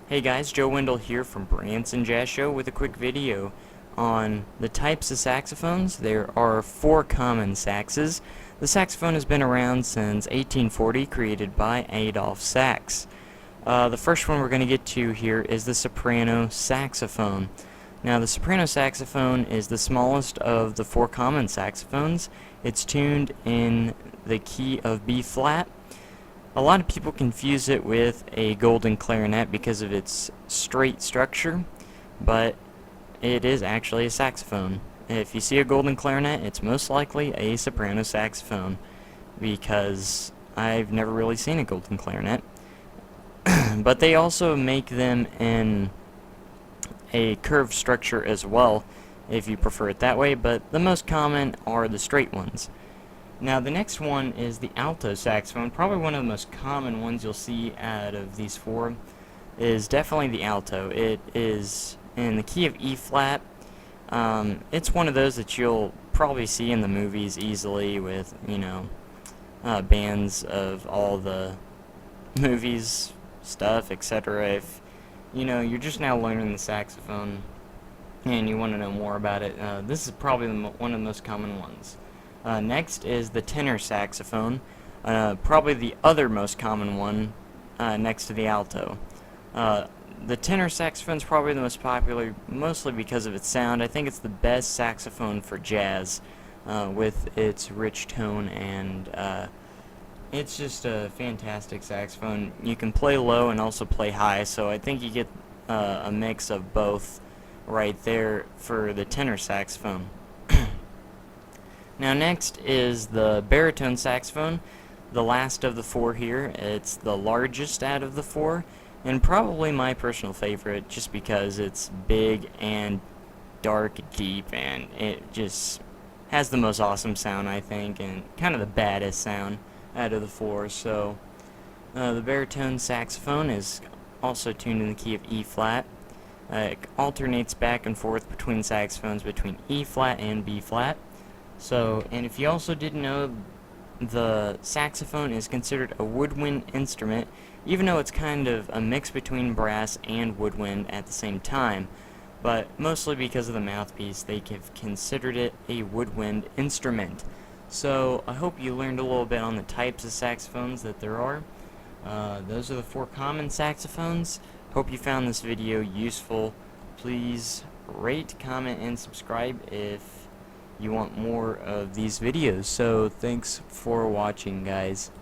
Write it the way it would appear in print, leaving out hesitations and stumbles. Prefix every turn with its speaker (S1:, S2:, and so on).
S1: Hey guys, Joe Wendell here from Branson Jazz Show with a quick video on the types of saxophones. There are 4 common saxes. The saxophone has been around since 1840, created by Adolph Sax. The first one we're going to get to here is the soprano saxophone. Now the soprano saxophone is the smallest of the 4 common saxophones. It's tuned in the key of B flat. A lot of people confuse it with a golden clarinet because of its straight structure, but it is actually a saxophone. If you see a golden clarinet, it's most likely a soprano saxophone, because I've never really seen a golden clarinet. But they also make them in a curved structure as well, if you prefer it that way, but the most common are the straight ones. Now the next one is the alto saxophone. Probably one of the most common ones you'll see out of these 4 is definitely the alto. It is in the key of E flat. It's one of those that you'll probably see in the movies easily with, bands of all the movies, stuff, etc. If, you're just now learning the saxophone and you want to know more about it, this is probably one of the most common ones. Next is the tenor saxophone, probably the other most common one next to the alto. The tenor saxophone is probably the most popular, mostly because of its sound. I think it's the best saxophone for jazz, with its rich tone, and it's just a fantastic saxophone. You can play low and also play high, so I think you get a mix of both right there for the tenor saxophone. Now next is the baritone saxophone, the last of the 4 here. It's the largest out of the 4, and probably my personal favorite, just because it's big and dark, deep, and it just has the most awesome sound, I think, and kind of the baddest sound out of the 4. So the baritone saxophone is also tuned in the key of E flat. It alternates back and forth between saxophones between E flat and B flat. So, and if you also didn't know, the saxophone is considered a woodwind instrument, even though it's kind of a mix between brass and woodwind at the same time. But mostly because of the mouthpiece, they have considered it a woodwind instrument. So, I hope you learned a little bit on the types of saxophones that there are. Those are the 4 common saxophones. Hope you found this video useful. Please rate, comment, and subscribe if you want more of these videos. So thanks for watching, guys.